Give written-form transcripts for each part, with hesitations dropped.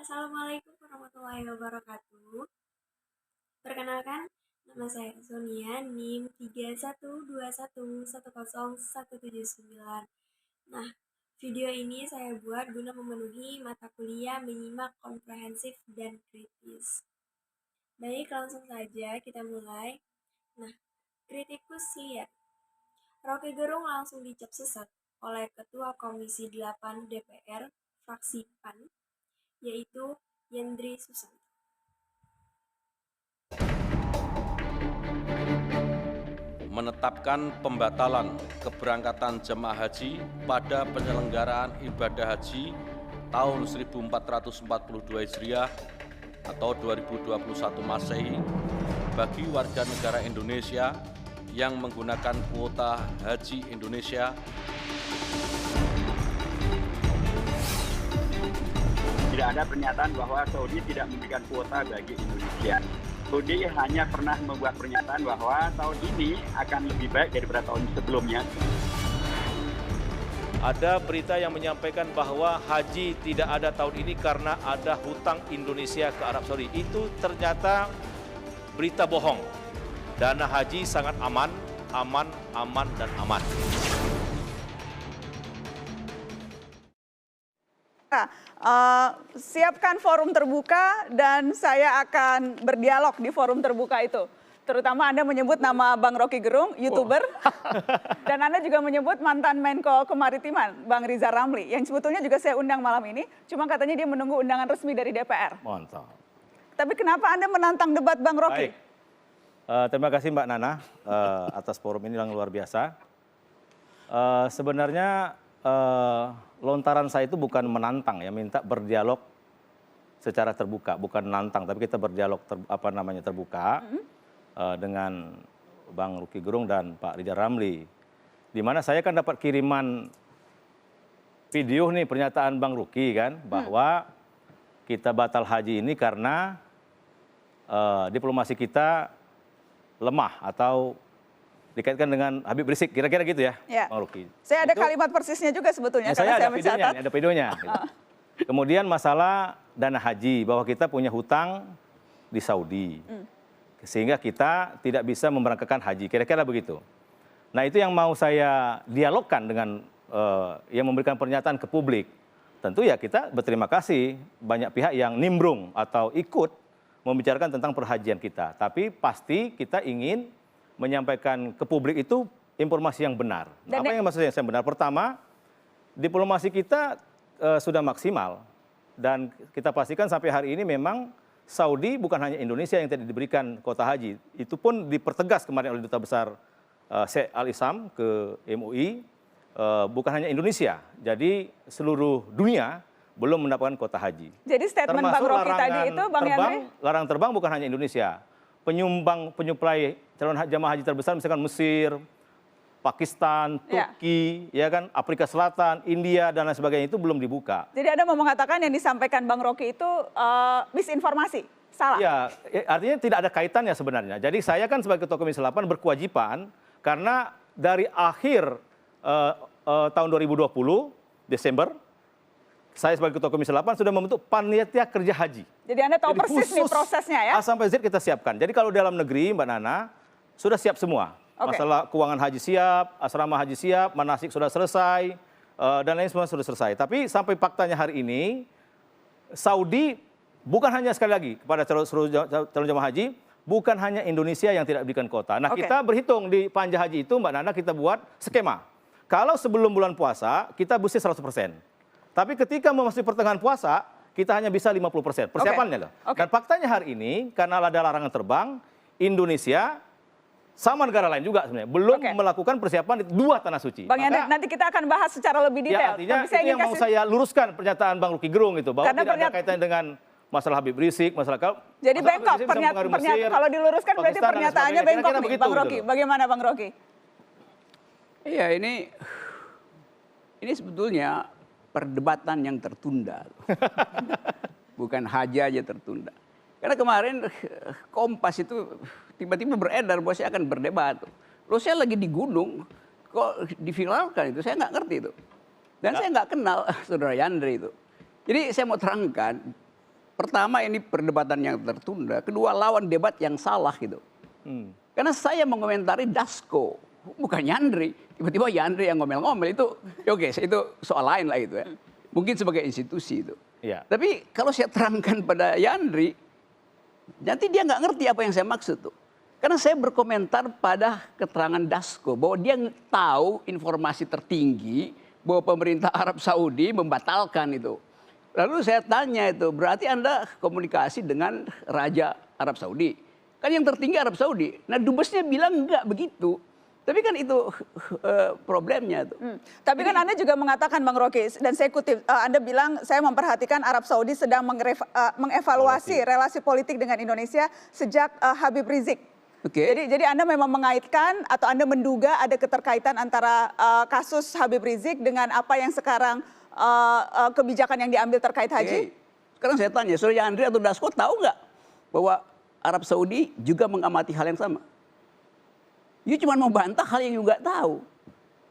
Assalamualaikum warahmatullahi wabarakatuh. Perkenalkan, nama saya Sonia, NIM 3121100179. Nah, video ini saya buat guna memenuhi mata kuliah menyimak komprehensif dan kritis. Baik, langsung saja kita mulai. Nah, kritikus liar. Rocky Gerung langsung dicap sesat oleh Ketua Komisi 8 DPR fraksi PAN, yaitu Yendri Susanto. Menetapkan pembatalan keberangkatan jemaah haji pada penyelenggaraan ibadah haji tahun 1442 Hijriah atau 2021 Masehi bagi warga negara Indonesia yang menggunakan kuota haji Indonesia. Tidak ada pernyataan bahwa Saudi tidak memberikan kuota bagi Indonesia. Saudi hanya pernah membuat pernyataan bahwa tahun ini akan lebih baik daripada tahun sebelumnya. Ada berita yang menyampaikan bahwa haji tidak ada tahun ini karena ada hutang Indonesia ke Arab Saudi. Itu ternyata berita bohong. Dana haji sangat aman, dan aman. Siapkan forum terbuka dan saya akan berdialog di forum terbuka itu. Terutama Anda menyebut nama Bang Rocky Gerung, YouTuber. Dan Anda juga menyebut mantan Menko Kemaritiman, Bang Rizal Ramli. Yang sebetulnya juga saya undang malam ini, cuma katanya dia menunggu undangan resmi dari DPR. Mantap. Tapi kenapa Anda menantang debat Bang Rocky? Baik. Terima kasih Mbak Nana atas forum ini yang luar biasa. Sebenarnya lontaran saya itu bukan menantang ya, minta berdialog secara terbuka, bukan menantang, tapi kita berdialog terbuka dengan Bang Rocky Gerung dan Pak Rizal Ramli. Di mana saya kan dapat kiriman video nih pernyataan Bang Rocky kan bahwa kita batal haji ini karena diplomasi kita lemah atau dikaitkan dengan Habib Rizik, kira-kira gitu ya, Bang Rocky. Saya ada kalimat persisnya juga sebetulnya, karena saya mencatat. ada videonya. Gitu. Kemudian masalah dana haji, bahwa kita punya hutang di Saudi. Sehingga kita tidak bisa memberangkatkan haji, kira-kira begitu. Nah itu yang mau saya dialogkan dengan yang memberikan pernyataan ke publik. Tentu ya kita berterima kasih banyak pihak yang nimbrung atau ikut membicarakan tentang perhajian kita. Tapi pasti kita ingin menyampaikan ke publik itu informasi yang benar. Apa yang maksudnya yang benar? Pertama, diplomasi kita sudah maksimal. Dan kita pastikan sampai hari ini memang Saudi bukan hanya Indonesia yang tidak diberikan kuota haji. Itu pun dipertegas kemarin oleh Duta Besar Sheikh Al-Isam ke MUI. Bukan hanya Indonesia, jadi seluruh dunia belum mendapatkan kuota haji. Jadi statement Bang Rocky tadi itu, Bang Yandri? Larangan terbang bukan hanya Indonesia. Penyuplai calon jamaah haji terbesar misalkan Mesir, Pakistan, Turki, ya kan, Afrika Selatan, India dan lain sebagainya itu belum dibuka. Jadi Anda mau mengatakan yang disampaikan Bang Rocky itu misinformasi, salah? Ya, artinya tidak ada kaitannya sebenarnya. Jadi saya kan sebagai Ketua Komisi 8 berkewajiban karena dari akhir tahun 2020 Desember saya sebagai Ketua Komisi 8 sudah membentuk panitia kerja haji. Jadi Anda tahu persis nih prosesnya ya? A sampai Z kita siapkan. Jadi kalau dalam negeri Mbak Nana sudah siap semua. Masalah keuangan haji siap, asrama haji siap, manasik sudah selesai, dan lain semua sudah selesai. Tapi sampai faktanya hari ini Saudi bukan hanya sekali lagi kepada calon jamaah haji, bukan hanya Indonesia yang tidak diberikan kuota. Nah kita berhitung di panja haji itu Mbak Nana kita buat skema. Kalau sebelum bulan puasa kita mesti 100%. Tapi ketika memasuki pertengahan puasa, kita hanya bisa 50%. Persiapannya loh. Dan faktanya hari ini, karena ada larangan terbang, Indonesia sama negara lain juga sebenarnya belum melakukan persiapan di dua tanah suci. Bang Yandri, nanti kita akan bahas secara lebih detail. Ya, artinya tapi itu yang mau saya luruskan pernyataan Bang Rocky Gerung itu, bahwa tidak ada kaitannya dengan masalah Habib Rizik, masalah jadi bengkok pernyataan, kalau diluruskan berarti pernyataannya bengkok nih, Bang Rocky. Bagaimana Bang Rocky? Iya, ini sebetulnya perdebatan yang tertunda. Bukan haji aja tertunda. Karena kemarin Kompas itu tiba-tiba beredar bahwa saya akan berdebat. Loh saya lagi di gunung, kok diviralkan itu, saya nggak ngerti itu. Dan saya nggak kenal Saudara Yandri itu. Jadi saya mau terangkan, pertama ini perdebatan yang tertunda, kedua lawan debat yang salah gitu. Karena saya mengomentari Dasko, bukan Yandri. Tiba-tiba Yandri yang ngomel-ngomel itu, oke, itu soal lain lah itu ya. Mungkin sebagai institusi itu. Iya. Tapi kalau saya terangkan pada Yandri, nanti dia nggak ngerti apa yang saya maksud tuh. Karena saya berkomentar pada keterangan Dasko bahwa dia tahu informasi tertinggi bahwa pemerintah Arab Saudi membatalkan itu. Lalu saya tanya itu, berarti Anda komunikasi dengan Raja Arab Saudi? Kan yang tertinggi Arab Saudi. Nah dubesnya bilang enggak begitu. Tapi kan itu problemnya tuh. Tapi kan Anda juga mengatakan Bang Rocky, dan saya kutip, Anda bilang saya memperhatikan Arab Saudi sedang mengevaluasi relasi politik dengan Indonesia sejak Habib Rizik. Jadi Anda memang mengaitkan atau Anda menduga ada keterkaitan antara kasus Habib Rizik dengan apa yang sekarang kebijakan yang diambil terkait haji? Sekarang saya tanya, Surya Andri atau Dasko tahu nggak bahwa Arab Saudi juga mengamati hal yang sama? You cuma membantah hal yang you nggak tahu.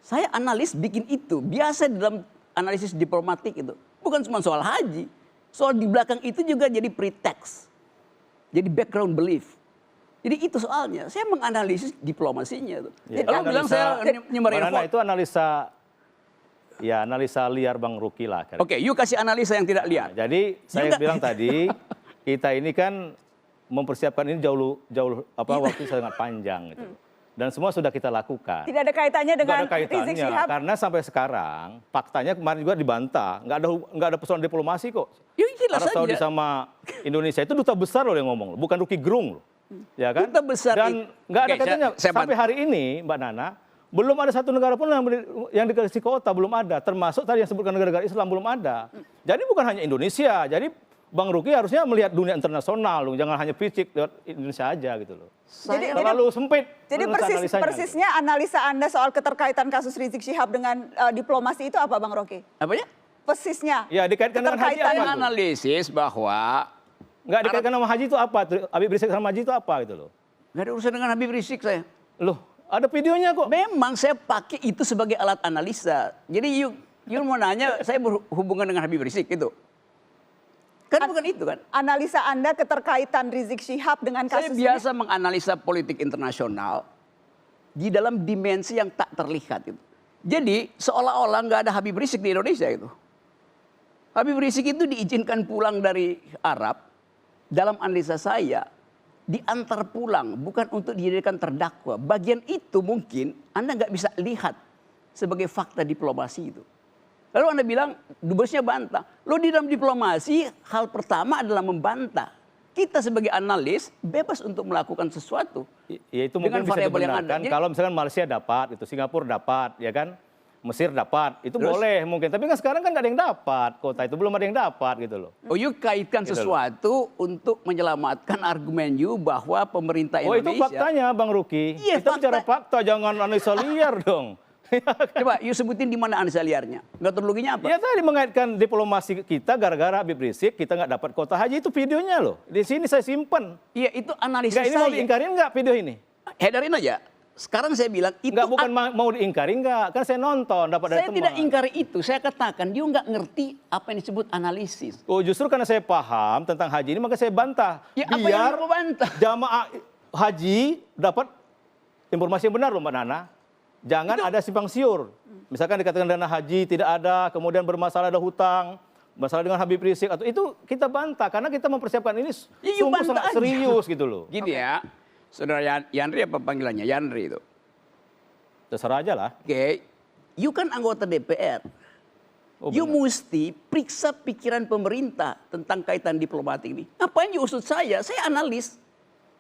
Saya analis bikin itu, biasa dalam analisis diplomatik itu. Bukan cuma soal haji, soal di belakang itu juga jadi pretext. Jadi background belief. Jadi itu soalnya, saya menganalisis diplomasinya. Ya, kalau bilang saya nyebarin hoax. Itu analisa liar Bang Rocky lah. Oke, you kasih analisa yang tidak liar. Nah, jadi saya bilang tadi, kita ini kan mempersiapkan ini jauh waktu sangat panjang gitu. Dan semua sudah kita lakukan. Tidak ada kaitannya dengan Rizik Syihab. Karena sampai sekarang faktanya kemarin juga dibantah, nggak ada persoalan diplomasi kok. Arab Saudi sama Indonesia itu duta besar loh yang ngomong, bukan Rocky Gerung loh. Ya kan? Duta besar. Dan nggak ada kaitannya. Sampai hari ini Mbak Nana, belum ada satu negara pun yang dikasih kuota, belum ada. Termasuk tadi yang sebutkan negara-negara Islam belum ada. Jadi bukan hanya Indonesia. Jadi Bang Rocky harusnya melihat dunia internasional, loh. Jangan hanya fisik lewat Indonesia aja gitu loh. Terlalu sempit. Jadi persisnya analisa Anda soal keterkaitan kasus Rizik Syihab dengan diplomasi itu apa Bang Rocky? Apanya? Persisnya. Ya dikaitkan dengan haji apa? Saya analisis bahwa nggak dikaitkan sama haji itu apa? Habib Rizik sama haji itu apa gitu loh? Nggak ada urusan dengan Habib Rizik saya. Loh, ada videonya kok. Memang saya pakai itu sebagai alat analisa. Jadi you mau nanya saya berhubungan dengan Habib Rizik itu. Kan bukan itu kan. Analisa Anda keterkaitan Rizik Syihab dengan kasus ini? Saya biasa menganalisa politik internasional di dalam dimensi yang tak terlihat itu. Jadi seolah-olah nggak ada Habib Rizik di Indonesia itu. Habib Rizik itu diizinkan pulang dari Arab, dalam analisa saya diantar pulang bukan untuk dijadikan terdakwa. Bagian itu mungkin Anda nggak bisa lihat sebagai fakta diplomasi itu. Lalu Anda bilang dubesnya bantah. Lo di dalam diplomasi hal pertama adalah membantah. Kita sebagai analis bebas untuk melakukan sesuatu. Ya itu mungkin bisa dibenarkan kalau misalkan Malaysia dapat, itu Singapura dapat, ya kan? Mesir dapat, itu terus, boleh mungkin. Tapi kan sekarang kan nggak ada yang dapat kota itu, belum ada yang dapat gitu loh. Oh, you kaitkan gitu sesuatu untuk menyelamatkan argumen you bahwa pemerintah Indonesia. Oh itu faktanya Bang Rocky. Iya, kita bicara fakta, jangan analisa liar dong. Coba you sebutin di mana analisa liarnya. Metodologinya apa? Ya tadi mengaitkan diplomasi kita gara-gara Habib Rizik kita nggak dapat kota haji, itu videonya loh. Di sini saya simpen. Iya itu analisa saya. Ini mau diingkarin nggak video ini? Hedarin aja. Sekarang saya bilang itu nggak, bukan mau diingkari nggak, kan saya nonton dapat dari teman. Saya tidak ingkari itu, saya katakan dia nggak ngerti apa yang disebut analisis. Oh justru karena saya paham tentang haji ini maka saya bantah. Ya, biar jamaah haji dapat informasi yang benar loh Mbak Nana. Jangan ada simpang siur. Misalkan dikatakan dana haji tidak ada, kemudian bermasalah ada hutang, masalah dengan Habib Rizik atau itu kita bantah karena kita mempersiapkan ini sungguh sangat serius gitu loh. Gini ya. Saudara Yandri apa panggilannya? Yandri itu. Terserah aja lah. Oke. You kan anggota DPR. Oh, you mesti periksa pikiran pemerintah tentang kaitan diplomatik ini. Ngapain you usut saya? Saya analis.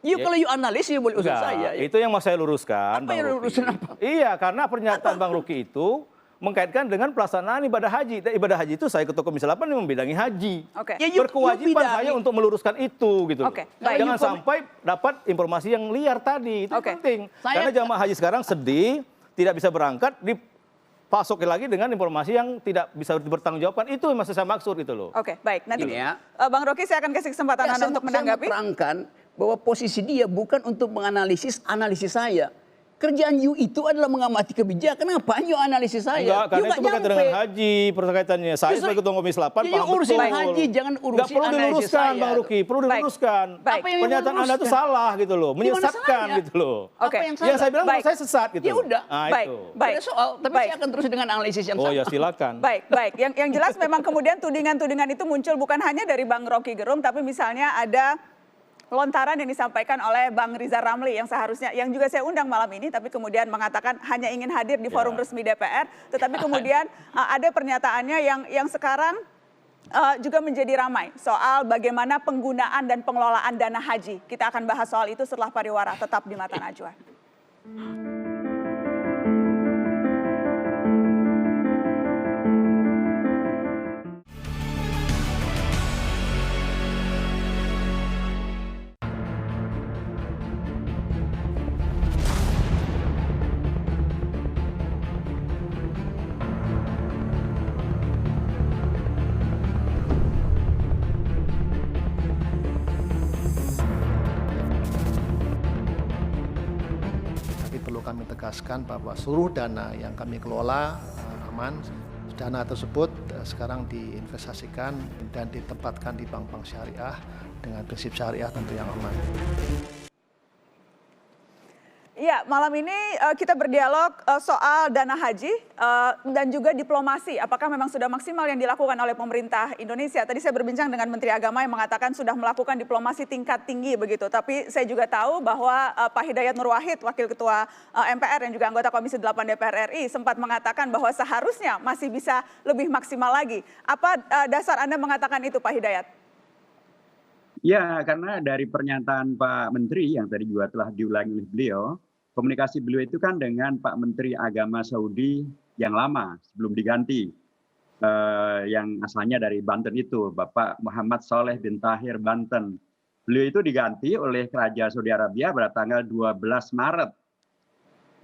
Kalau you analis, you boleh usut saya. Ya. Itu yang mau saya luruskan. Apa yang luruskan apa? Iya, karena pernyataan Bang Rocky itu mengkaitkan dengan pelaksanaan ibadah haji. Dan ibadah haji itu saya ketua Komisi 8 yang membidangi haji. Okay. Ya, berkewajiban saya untuk meluruskan itu gitu. Okay. Jangan sampai dapat informasi yang liar tadi. Itu penting. Karena jamaah haji sekarang sedih, tidak bisa berangkat, dipasok lagi dengan informasi yang tidak bisa bertanggungjawabkan. Itu yang maksud saya maksud itu loh. Oke, baik. Nanti Bang Rocky saya akan kasih kesempatan Anda untuk menanggapi. Saya menerangkan bahwa posisi dia bukan untuk menganalisis analisis saya. Kerjaan you itu adalah mengamati kebijakan. Ngapain you analisis saya? Enggak, karena You itu berkaitan dengan haji perkaitannya. Saya Justru- sebagai ketua Komisi 8 Ya, you paham urusin betul. haji, jangan Nggak urusin perlu analisis diluruskan, saya. Bang Ruki. Perlu Baik. diluruskan. Baik. Apa yang Pernyataan Anda itu diluruskan? salah gitu loh. Menyesatkan salahnya? gitu loh. Oke. Apa yang salah? Yang saya bilang Baik. menurut saya sesat gitu. Ya udah. Nah, Baik. itu. Baik. Ada soal, tapi Baik. saya akan terus dengan analisis yang Oh sama. ya silakan. Baik, baik. Yang jelas memang kemudian tudingan-tudingan itu muncul bukan hanya dari Bang Rocky Gerung, tapi misalnya ada lontaran yang disampaikan oleh Bang Rizal Ramli yang seharusnya, yang juga saya undang malam ini, tapi kemudian mengatakan hanya ingin hadir di forum resmi DPR, tetapi kemudian ada pernyataannya yang sekarang juga menjadi ramai soal bagaimana penggunaan dan pengelolaan dana haji. Kita akan bahas soal itu setelah pariwara, tetap di Mata Najwa. Tapi perlu kami tegaskan bahwa seluruh dana yang kami kelola aman. Dana tersebut sekarang diinvestasikan dan ditempatkan di bank-bank syariah dengan prinsip syariah tentu yang aman. Iya, malam ini kita berdialog soal dana haji dan juga diplomasi. Apakah memang sudah maksimal yang dilakukan oleh pemerintah Indonesia? Tadi saya berbincang dengan Menteri Agama yang mengatakan sudah melakukan diplomasi tingkat tinggi begitu. Tapi saya juga tahu bahwa Pak Hidayat Nur Wahid, Wakil Ketua MPR yang juga anggota Komisi 8 DPR RI, sempat mengatakan bahwa seharusnya masih bisa lebih maksimal lagi. Apa dasar Anda mengatakan itu, Pak Hidayat? Ya, karena dari pernyataan Pak Menteri yang tadi juga telah diulangi oleh beliau, komunikasi beliau itu kan dengan Pak Menteri Agama Saudi yang lama sebelum diganti, yang asalnya dari Banten itu, Bapak Muhammad Saleh bin Tahir Banten. Beliau itu diganti oleh Kerajaan Saudi Arabia pada tanggal 12 Maret.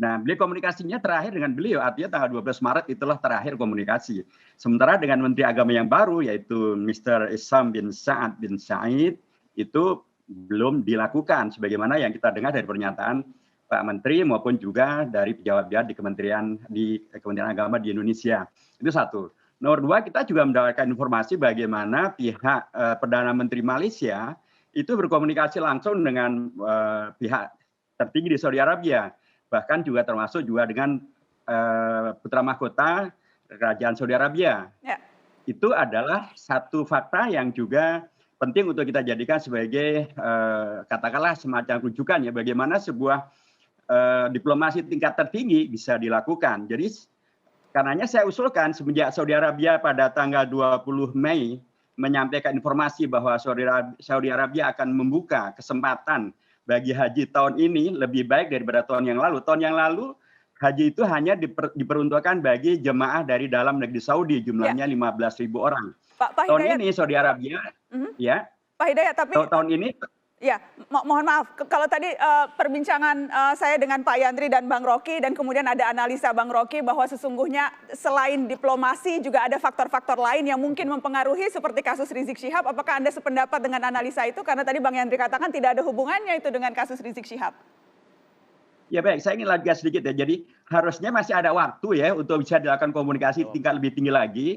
Nah, beliau komunikasinya terakhir dengan beliau, artinya tanggal 12 Maret itulah terakhir komunikasi. Sementara dengan Menteri Agama yang baru, yaitu Mr. Isam bin Sa'ad bin Sa'id, itu belum dilakukan sebagaimana yang kita dengar dari pernyataan Pak Menteri maupun juga dari pejabat-pejabat di Kementerian Agama di Indonesia. Itu satu. Nomor dua, kita juga mendapatkan informasi bagaimana pihak Perdana Menteri Malaysia itu berkomunikasi langsung dengan pihak tertinggi di Saudi Arabia, bahkan juga termasuk juga dengan putra mahkota Kerajaan Saudi Arabia. Ya. Itu adalah satu fakta yang juga penting untuk kita jadikan sebagai katakanlah semacam rujukan ya bagaimana sebuah diplomasi tingkat tertinggi bisa dilakukan. Jadi karenanya saya usulkan semenjak Saudi Arabia pada tanggal 20 Mei menyampaikan informasi bahwa Saudi Arabia akan membuka kesempatan bagi haji tahun ini lebih baik daripada tahun yang lalu. Tahun yang lalu haji itu hanya diperuntukkan bagi jemaah dari dalam negeri Saudi, jumlahnya 15.000 orang. Pak Tahun Hidayat, ini Saudi Arabia, ya. Pak Hidayat, tapi Tahun ini, ya, mohon maaf. Kalau tadi perbincangan saya dengan Pak Yandri dan Bang Rocky dan kemudian ada analisa Bang Rocky bahwa sesungguhnya selain diplomasi juga ada faktor-faktor lain yang mungkin mempengaruhi seperti kasus Rizik Syihab. Apakah Anda sependapat dengan analisa itu? Karena tadi Bang Yandri katakan tidak ada hubungannya itu dengan kasus Rizik Syihab. ya baik, saya ingin lagi sedikit ya. Jadi harusnya masih ada waktu ya untuk bisa dilakukan komunikasi tingkat lebih tinggi lagi.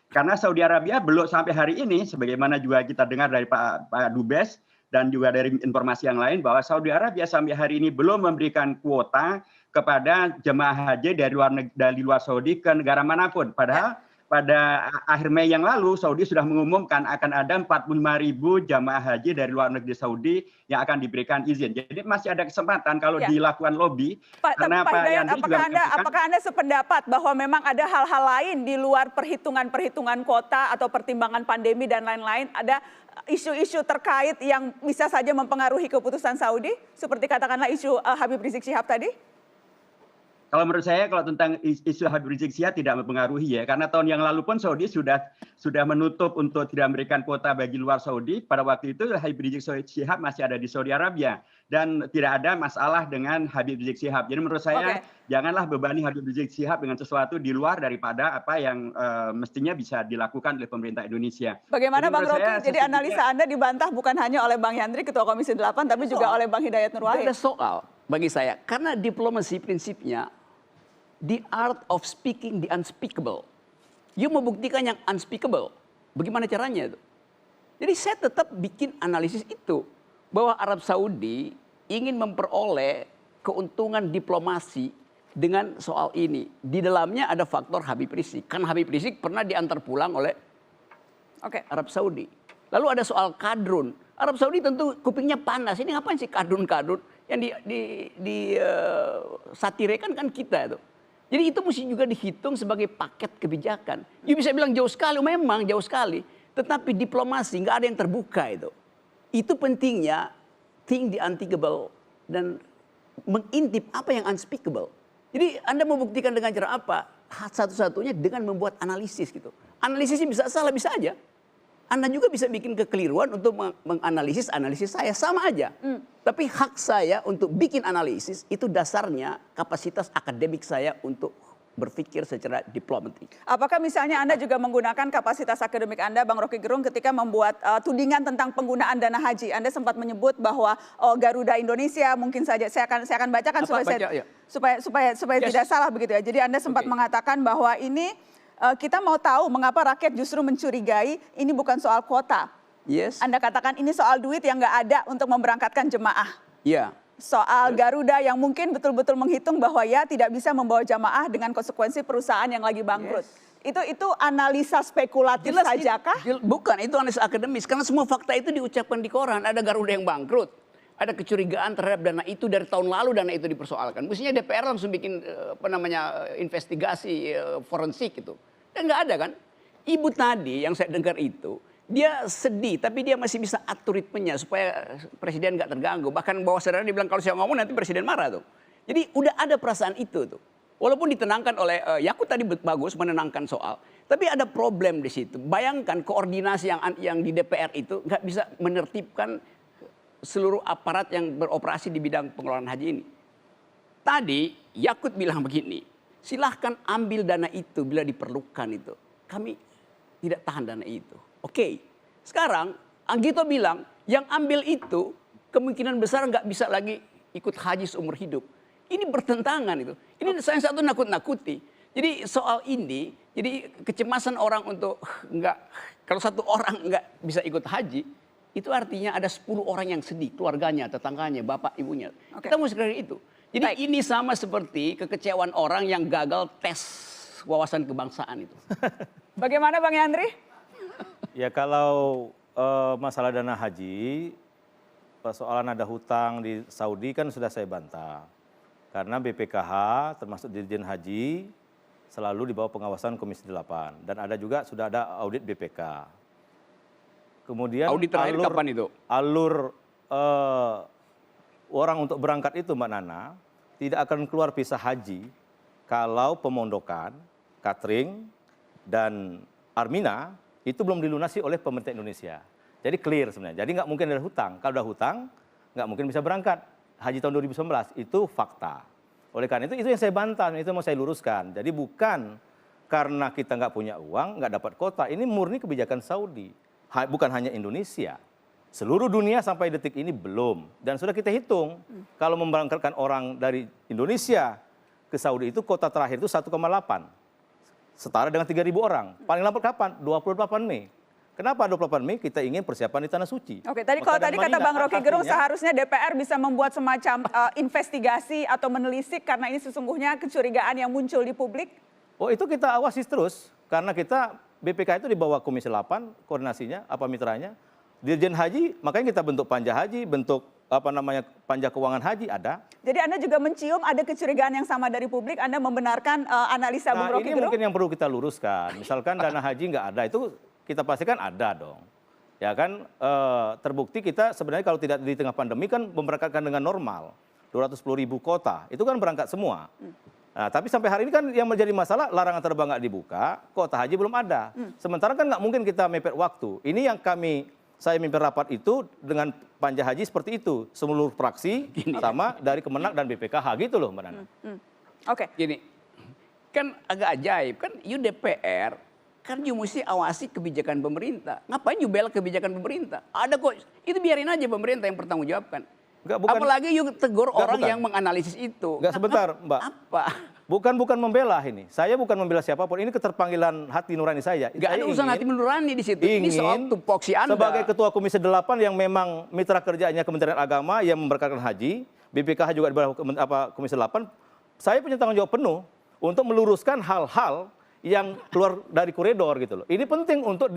Karena Saudi Arabia belum sampai hari ini, sebagaimana juga kita dengar dari Pak Dubes, dan juga dari informasi yang lain bahwa Saudi Arabia sampai hari ini belum memberikan kuota kepada jemaah haji dari luar Saudi ke negara manapun. Padahal pada akhir Mei yang lalu Saudi sudah mengumumkan akan ada 45.000 jemaah haji dari luar negeri Saudi yang akan diberikan izin. Jadi masih ada kesempatan kalau dilakukan lobby. Pak Hidayat, apakah Anda sependapat bahwa memang ada hal-hal lain di luar perhitungan kuota atau pertimbangan pandemi dan lain-lain? Ada isu-isu terkait yang bisa saja mempengaruhi keputusan Saudi, seperti katakanlah isu Habib Rizik Syihab tadi? Kalau menurut saya, kalau tentang isu Habib Rizik Syihab tidak mempengaruhi ya, karena tahun yang lalu pun Saudi sudah menutup untuk tidak memberikan kuota bagi luar Saudi. Pada waktu itu Habib Rizik Syihab masih ada di Saudi Arabia dan tidak ada masalah dengan Habib Rizik Syihab. Jadi menurut saya janganlah bebani Habib Rizik Syihab dengan sesuatu di luar daripada apa yang mestinya bisa dilakukan oleh pemerintah Indonesia. Bagaimana Bang Rocky? Jadi analisa Anda dibantah bukan hanya oleh Bang Yandri, Ketua Komisi 8, tapi juga oleh Bang Hidayat Nur Wahid. Ada soal. bagi saya. Karena diplomasi prinsipnya, the art of speaking the unspeakable. You membuktikan yang unspeakable. Bagaimana caranya itu? Jadi saya tetap bikin analisis itu. Bahwa Arab Saudi ingin memperoleh keuntungan diplomasi dengan soal ini. Di dalamnya ada faktor Habib Rizik. Kan Habib Rizik pernah diantar pulang oleh Arab Saudi. Lalu ada soal kadrun. Arab Saudi tentu kupingnya panas. Ini ngapain sih kadrun-kadrun yang satirekan kan kita itu. Jadi itu mesti juga dihitung sebagai paket kebijakan. You bisa bilang jauh sekali, memang jauh sekali. Tetapi diplomasi nggak ada yang terbuka itu. Itu pentingnya think the unthinkable dan mengintip apa yang unspeakable. Jadi Anda membuktikan dengan cara apa? Satu-satunya dengan membuat analisis gitu. Analisisnya bisa salah, bisa aja. Anda juga bisa bikin kekeliruan untuk menganalisis saya, sama aja. Tapi hak saya untuk bikin analisis itu dasarnya kapasitas akademik saya untuk berpikir secara diplomatik. Apakah misalnya Anda juga menggunakan kapasitas akademik Anda, Bang Rocky Gerung, ketika membuat tudingan tentang penggunaan dana haji? Anda sempat menyebut bahwa Garuda Indonesia mungkin saja saya akan bacakan supaya tidak salah begitu ya. Jadi Anda sempat mengatakan bahwa ini kita mau tahu mengapa rakyat justru mencurigai ini bukan soal kuota. Yes. Anda katakan ini soal duit yang nggak ada untuk memberangkatkan jemaah. Iya. Soal Garuda yang mungkin betul-betul menghitung bahwa ya tidak bisa membawa jamaah dengan konsekuensi perusahaan yang lagi bangkrut. Yes. Itu analisa spekulatif sajakah? Bukan, itu analisa akademis. Karena semua fakta itu diucapkan di koran. Ada Garuda yang bangkrut. Ada kecurigaan terhadap dana itu dari tahun lalu dana itu dipersoalkan. Mestinya DPR langsung bikin investigasi forensik itu. Dan nggak ada kan? Ibu tadi yang saya dengar itu, dia sedih tapi dia masih bisa atur ritmenya supaya presiden nggak terganggu. Bahkan bawah sadar dia bilang kalau saya ngomong nanti presiden marah tuh. Jadi udah ada perasaan itu tuh. Walaupun ditenangkan oleh Yakut tadi bagus menenangkan soal, tapi ada problem di situ. Bayangkan koordinasi yang di DPR itu nggak bisa menertibkan seluruh aparat yang beroperasi di bidang pengelolaan haji ini. Tadi Yakut bilang begini, silahkan ambil dana itu bila diperlukan itu. Kami tidak tahan dana itu. Oke, sekarang Anggito bilang yang ambil itu kemungkinan besar nggak bisa lagi ikut haji seumur hidup. Ini bertentangan itu. Ini saya satu nakut-nakuti. Jadi soal ini, jadi kecemasan orang untuk kalau satu orang nggak bisa ikut haji, itu artinya ada 10 orang yang sedih, keluarganya, tetangganya, bapak, ibunya. Kita mesti kira itu. Jadi ini sama seperti kekecewaan orang yang gagal tes wawasan kebangsaan itu. Bagaimana Bang Yandri? Ya kalau masalah dana haji, persoalan ada hutang di Saudi kan sudah saya bantah. Karena BPKH termasuk Dirjen Haji selalu di bawah pengawasan Komisi 8. Dan ada juga sudah ada audit BPK. Kemudian audit terakhir kapan itu? Alur orang untuk berangkat itu Mbak Nana tidak akan keluar visa haji kalau pemondokan, catering, dan Armina itu belum dilunasi oleh pemerintah Indonesia. Jadi clear sebenarnya. Jadi nggak mungkin ada hutang. Kalau ada hutang, nggak mungkin bisa berangkat. Haji tahun 2019 itu fakta. Oleh karena itu yang saya bantah, itu mau saya luruskan. Jadi bukan karena kita nggak punya uang, nggak dapat kota. Ini murni kebijakan Saudi. Bukan hanya Indonesia. Seluruh dunia sampai detik ini belum. Dan sudah kita hitung, kalau memberangkatkan orang dari Indonesia ke Saudi itu kota terakhir itu 1,8. Setara dengan 3.000 orang. Paling lambat kapan? 28 Mei. Kenapa 28 Mei kita ingin persiapan di Tanah Suci? Oke, tadi kalau tadi kata Bang Rocky Gerung seharusnya DPR bisa membuat semacam investigasi atau menelisik karena ini sesungguhnya kecurigaan yang muncul di publik. Oh itu kita awasi terus karena kita BPK itu di bawah Komisi 8 koordinasinya apa mitranya. Dirjen Haji makanya kita bentuk Panja Haji, bentuk Panja Keuangan Haji ada. Jadi Anda juga mencium ada kecurigaan yang sama dari publik, Anda membenarkan analisa Bang Rocky Gerung? Ini mungkin yang perlu kita luruskan. Misalkan dana haji nggak ada itu kita pastikan ada dong. Ya kan terbukti kita sebenarnya kalau tidak di tengah pandemi kan memberangkatkan dengan normal. 210.000 kota, itu kan berangkat semua. Nah, tapi sampai hari ini kan yang menjadi masalah larangan terbang nggak dibuka, kuota haji belum ada. Sementara kan nggak mungkin kita mepet waktu. Ini yang saya mimpin rapat itu dengan Panja Haji seperti itu. Seluruh fraksi sama dari Kemenak dan BPKH gitu loh Mbak Nana. Oke. Gini, kan agak ajaib kan DPR kan you mesti awasi kebijakan pemerintah. Ngapain you bela kebijakan pemerintah? Ada kok, itu biarin aja pemerintah yang bertanggung jawabkan. Apalagi you tegur orang bukan. yang menganalisis itu. Enggak, sebentar, Mbak. Apa? Bukan membela ini. Saya bukan membela siapapun. Ini keterpanggilan hati nurani saya. Gak ada urusan hati nurani di situ. Ini soal Ingin tupoksi Anda. sebagai Ketua Komisi 8 yang memang mitra kerjanya Kementerian Agama yang memberangkatkan haji, BPKH juga di bawah Komisi 8, saya punya tanggung jawab penuh untuk meluruskan hal-hal yang keluar dari koridor gitu loh. Ini penting untuk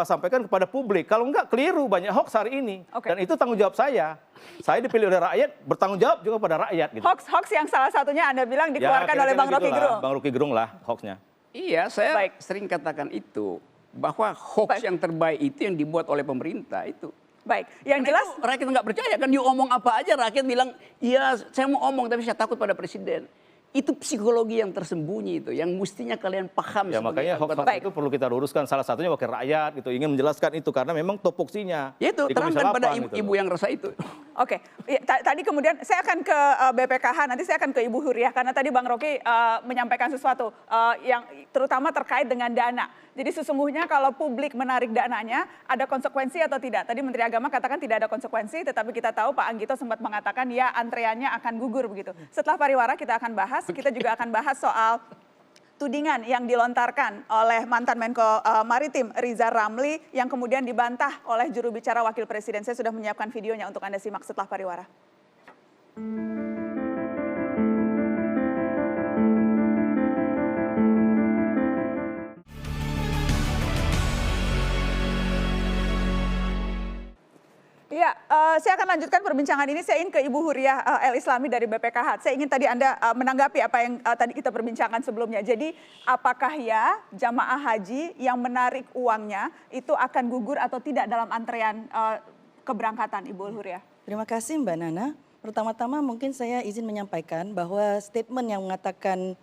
sampaikan kepada publik. Kalau enggak keliru, banyak hoax hari ini. Dan itu tanggung jawab saya. Saya dipilih oleh rakyat, bertanggung jawab juga pada rakyat. Gitu. Hoax yang salah satunya Anda bilang dikeluarkan oleh Bang Rocky Gerung. Bang Rocky Gerung lah hoaxnya. Iya, saya sering katakan itu. Bahwa hoax yang terbaik itu yang dibuat oleh pemerintah itu. Baik, yang jelas rakyat nggak percaya kan, you omong apa aja rakyat bilang, iya saya mau omong tapi saya takut pada presiden. Itu psikologi yang tersembunyi itu, yang mestinya kalian paham. Ya makanya hoax itu perlu kita luruskan. Salah satunya wakil rakyat gitu, ingin menjelaskan itu karena memang topoksinya. Ya itu, terangkan pada ibu yang rasa itu. Oke, tadi kemudian saya akan ke BPKH, nanti saya akan ke Ibu Huriah, karena tadi Bang Rocky menyampaikan sesuatu yang terutama terkait dengan dana. Jadi sesungguhnya kalau publik menarik dananya, ada konsekuensi atau tidak? Tadi Menteri Agama katakan tidak ada konsekuensi, tetapi kita tahu Pak Anggito sempat mengatakan ya antreannya akan gugur begitu. Setelah pariwara kita akan bahas, kita juga akan bahas soal tudingan yang dilontarkan oleh mantan Menko Maritim Riza Ramli yang kemudian dibantah oleh juru bicara Wakil Presiden. Saya sudah menyiapkan videonya untuk Anda simak setelah pariwara. Ya, saya akan lanjutkan perbincangan ini. Saya ingin ke Ibu Huriah El Islami dari BPKH. Saya ingin tadi Anda menanggapi apa yang tadi kita perbincangkan sebelumnya. Jadi, apakah ya jamaah haji yang menarik uangnya itu akan gugur atau tidak dalam antrean keberangkatan, Ibu Huriah? Terima kasih Mbak Nana. Pertama-tama mungkin saya izin menyampaikan bahwa statement yang mengatakan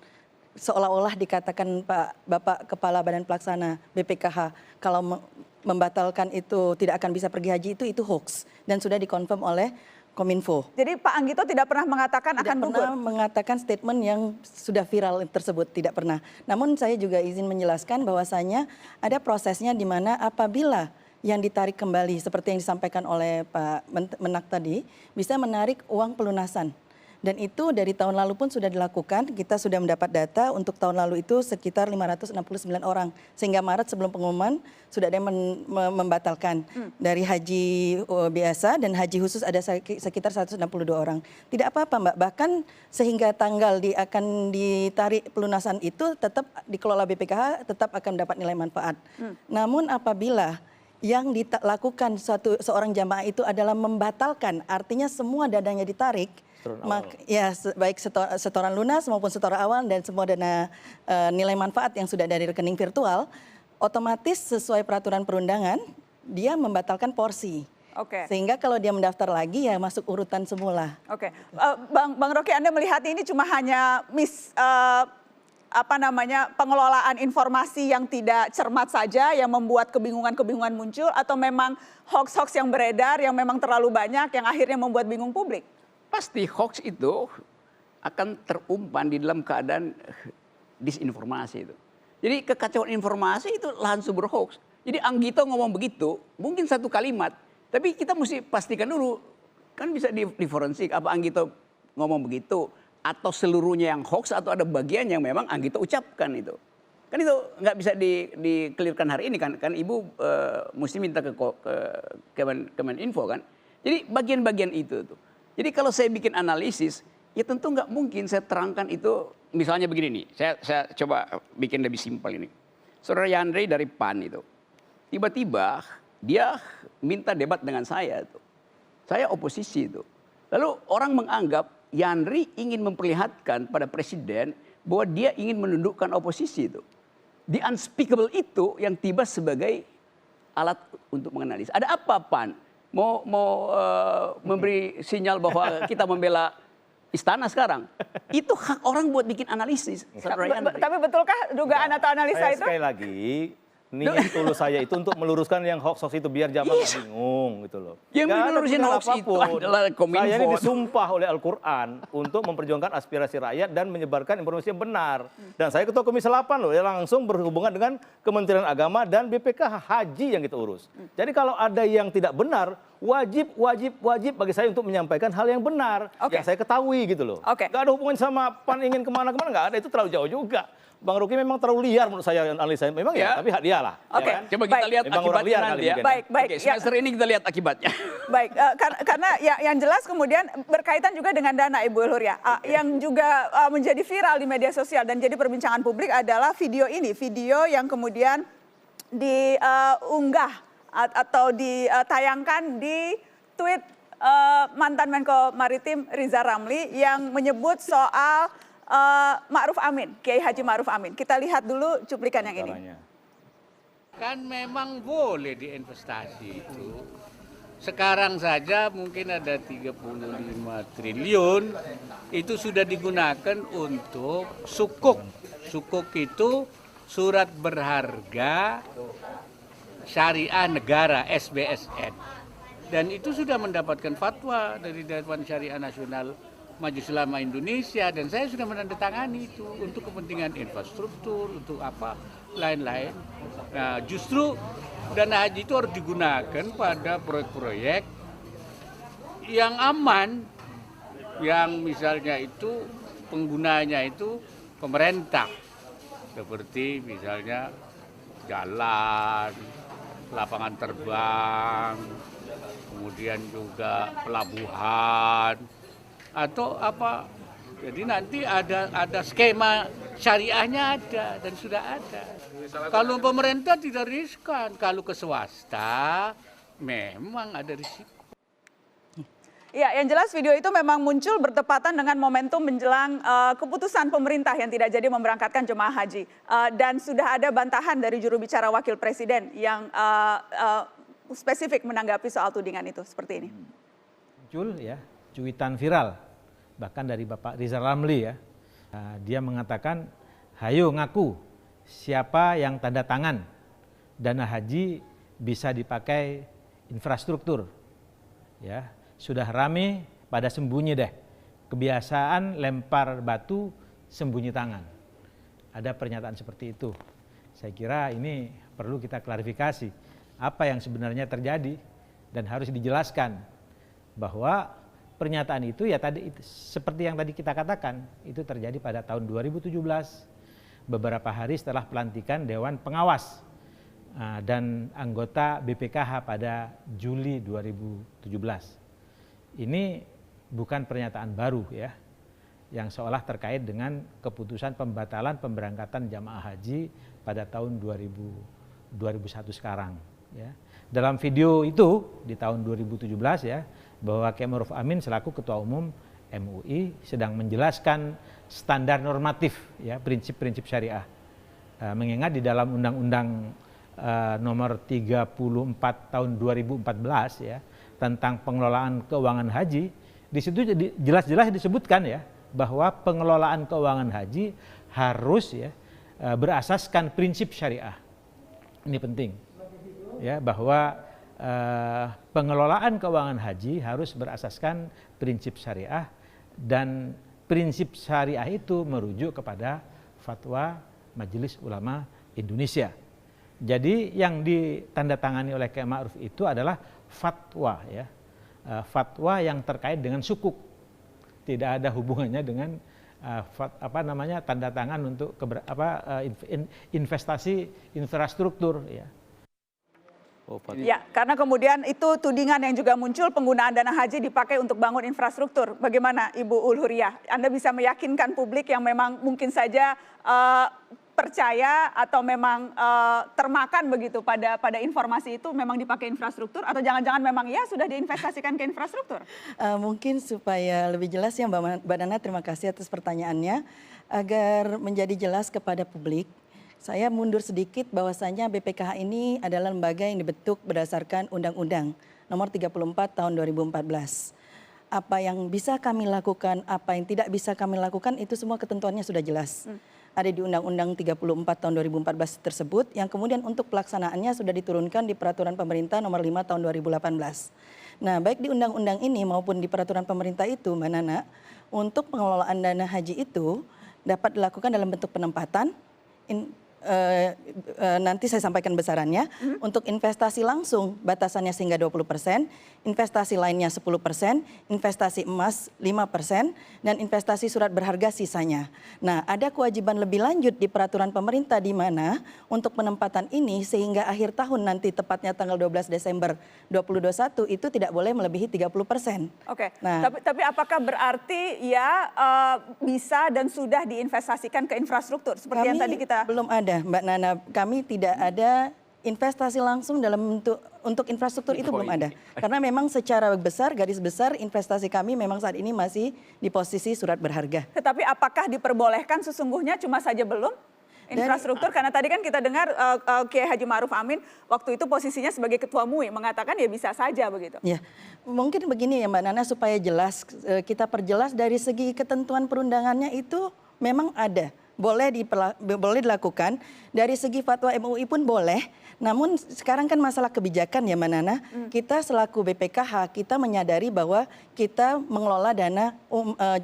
seolah-olah dikatakan Bapak Kepala Badan Pelaksana BPKH kalau membatalkan itu tidak akan bisa pergi haji itu hoax dan sudah dikonfirm oleh Kominfo. Jadi Pak Anggito tidak pernah mengatakan akan gugur? Tidak pernah mengatakan statement yang sudah viral tersebut, tidak pernah. Namun saya juga izin menjelaskan bahwasanya ada prosesnya di mana apabila yang ditarik kembali seperti yang disampaikan oleh Pak Menak tadi bisa menarik uang pelunasan. Dan itu dari tahun lalu pun sudah dilakukan, kita sudah mendapat data untuk tahun lalu itu sekitar 569 orang. Sehingga Maret sebelum pengumuman sudah ada yang membatalkan. Dari haji biasa dan haji khusus ada sekitar 162 orang. Tidak apa-apa Mbak, bahkan sehingga tanggal akan ditarik pelunasan itu tetap dikelola BPKH tetap akan mendapat nilai manfaat. Namun apabila yang dilakukan seorang jamaah itu adalah membatalkan, artinya semua dananya ditarik, ya baik setoran lunas maupun setoran awal dan semua dana nilai manfaat yang sudah dari rekening virtual, otomatis sesuai peraturan perundangan dia membatalkan porsi. Sehingga kalau dia mendaftar lagi ya masuk urutan semula. Bang Rocky, Anda melihat ini cuma hanya pengelolaan informasi yang tidak cermat saja yang membuat kebingungan-kebingungan muncul, atau memang hoax-hoax yang beredar yang memang terlalu banyak yang akhirnya membuat bingung publik? Pasti hoax itu akan terumpan di dalam keadaan disinformasi itu. Jadi kekacauan informasi itu lahan sumber hoax. Jadi Anggito ngomong begitu, mungkin satu kalimat, tapi kita mesti pastikan dulu, kan bisa di forensik apa Anggito ngomong begitu, atau seluruhnya yang hoax, atau ada bagian yang memang Anggito ucapkan itu. Kan itu nggak bisa dikelirkan hari ini kan Ibu mesti minta ke Kemeninfo kan. Jadi bagian-bagian itu tuh. Jadi kalau saya bikin analisis, ya tentu nggak mungkin saya terangkan itu, misalnya begini nih, saya coba bikin lebih simpel ini. Saudara Yandri dari PAN itu, tiba-tiba dia minta debat dengan saya tuh. Saya oposisi itu. Lalu orang menganggap Yandri ingin memperlihatkan pada presiden bahwa dia ingin menundukkan oposisi itu. The unspeakable itu yang tiba sebagai alat untuk menganalisis. Ada apa PAN? Mau memberi sinyal bahwa kita membela istana sekarang? Itu hak orang buat bikin analisis. Tapi betulkah dugaan atau analisa itu? Sekali lagi, niat tulus saya itu untuk meluruskan yang hoax-hoax itu biar jamaah bingung gitu loh. Yang melurusin hoax itu adalah Kominfo. Saya ini disumpah oleh Al-Quran untuk memperjuangkan aspirasi rakyat dan menyebarkan informasi yang benar. Dan saya Ketua Komisi 8 loh, yang langsung berhubungan dengan Kementerian Agama dan BPKH Haji yang kita urus. Jadi kalau ada yang tidak benar, wajib bagi saya untuk menyampaikan hal yang benar, yang saya ketahui gitu loh. Nggak ada hubungan sama PAN ingin kemana-kemana, nggak ada, itu terlalu jauh juga. Bang Rocky memang terlalu liar menurut saya analisa, memang ya, tapi hak dia lah. Ya kan? Coba kita lihat akibatnya nanti ya. Baik. Semester ini kita lihat akibatnya. Baik, karena yang jelas kemudian berkaitan juga dengan dana Ibu Hulhuria. Yang juga menjadi viral di media sosial dan jadi perbincangan publik adalah video ini, video yang kemudian diunggah atau ditayangkan di tweet mantan Menko Maritim Riza Ramli yang menyebut soal Ma'ruf Amin, Kiai Haji Ma'ruf Amin. Kita lihat dulu cuplikan yang ini. Kan memang boleh diinvestasi itu. Sekarang saja mungkin ada 35 triliun itu sudah digunakan untuk sukuk. Sukuk itu surat berharga syariah negara SBSN. Dan itu sudah mendapatkan fatwa dari Dewan Syariah Nasional Majelis Ulama Indonesia, dan saya sudah menandatangani itu untuk kepentingan infrastruktur, untuk apa lain-lain. Nah, justru dana haji itu harus digunakan pada proyek-proyek yang aman, yang misalnya itu penggunanya itu pemerintah, seperti misalnya jalan, lapangan terbang, kemudian juga pelabuhan, atau apa. Jadi nanti ada skema syariahnya ada dan sudah ada. Kalau pemerintah tidak riskan, kalau ke swasta memang ada risiko. Ya, yang jelas video itu memang muncul bertepatan dengan momentum menjelang keputusan pemerintah yang tidak jadi memberangkatkan jemaah haji. Dan sudah ada bantahan dari juru bicara wakil presiden yang spesifik menanggapi soal tudingan itu seperti ini. Muncul ya, cuitan viral, bahkan dari Bapak Riza Ramli ya. Dia mengatakan, hayo ngaku siapa yang tanda tangan dana haji bisa dipakai infrastruktur. Ya, sudah rame pada sembunyi deh. Kebiasaan lempar batu sembunyi tangan. Ada pernyataan seperti itu. Saya kira ini perlu kita klarifikasi apa yang sebenarnya terjadi dan harus dijelaskan bahwa pernyataan itu ya tadi seperti yang tadi kita katakan itu terjadi pada tahun 2017 beberapa hari setelah pelantikan Dewan Pengawas dan anggota BPKH pada Juli 2017. Ini bukan pernyataan baru ya yang seolah terkait dengan keputusan pembatalan pemberangkatan jamaah haji pada tahun 2001 sekarang ya. Dalam video itu di tahun 2017 ya, bahwa Kiai Ma'ruf Amin selaku Ketua Umum MUI sedang menjelaskan standar normatif ya, prinsip-prinsip syariah. Mengingat di dalam Undang-Undang nomor 34 tahun 2014 ya, tentang pengelolaan keuangan haji, di situ jelas-jelas disebutkan ya bahwa pengelolaan keuangan haji harus ya berasaskan prinsip syariah. Ini penting. Ya, bahwa pengelolaan keuangan haji harus berasaskan prinsip syariah dan prinsip syariah itu merujuk kepada fatwa Majelis Ulama Indonesia. Jadi yang ditandatangani oleh Kiai Ma'ruf itu adalah fatwa ya. Fatwa yang terkait dengan sukuk. Tidak ada hubungannya dengan tanda tangan untuk investasi infrastruktur ya. Ya, karena kemudian itu tudingan yang juga muncul penggunaan dana haji dipakai untuk bangun infrastruktur. Bagaimana Ibu Hulhuria? Anda bisa meyakinkan publik yang memang mungkin saja percaya atau memang termakan begitu pada informasi itu memang dipakai infrastruktur atau jangan-jangan memang ya sudah diinvestasikan ke infrastruktur? Mungkin supaya lebih jelas ya Mbak Nana, terima kasih atas pertanyaannya. Agar menjadi jelas kepada publik, saya mundur sedikit bahwasanya BPKH ini adalah lembaga yang dibentuk berdasarkan Undang-Undang nomor 34 tahun 2014. Apa yang bisa kami lakukan, apa yang tidak bisa kami lakukan itu semua ketentuannya sudah jelas. Ada di Undang-Undang 34 tahun 2014 tersebut yang kemudian untuk pelaksanaannya sudah diturunkan di Peraturan Pemerintah nomor 5 tahun 2018. Nah, baik di undang-undang ini maupun di peraturan pemerintah itu Mbak Nana, untuk pengelolaan dana haji itu dapat dilakukan dalam bentuk penempatan, nanti saya sampaikan besarannya. Untuk investasi langsung batasannya sehingga 20%, investasi lainnya 10%, investasi emas 5%, dan investasi surat berharga sisanya. Nah, ada kewajiban lebih lanjut di peraturan pemerintah di mana untuk penempatan ini sehingga akhir tahun nanti tepatnya tanggal 12 Desember 2021 itu tidak boleh melebihi 30%. Oke, Nah, tapi apakah berarti ya bisa dan sudah diinvestasikan ke infrastruktur seperti yang tadi kita... Belum ada, Mbak Nana. Kami tidak ada investasi langsung dalam bentuk untuk infrastruktur itu belum ada. Karena memang secara besar, garis besar investasi kami memang saat ini masih di posisi surat berharga. Tetapi apakah diperbolehkan sesungguhnya cuma saja belum? Infrastruktur, karena tadi kan kita dengar Kiai Haji Ma'ruf Amin waktu itu posisinya sebagai Ketua MUI mengatakan ya bisa saja begitu. Ya, mungkin begini ya Mbak Nana supaya jelas, kita perjelas dari segi ketentuan perundangannya itu memang ada. Boleh dilakukan, dari segi fatwa MUI pun boleh, namun sekarang kan masalah kebijakan ya Mbak Nana, kita selaku BPKH, kita menyadari bahwa kita mengelola dana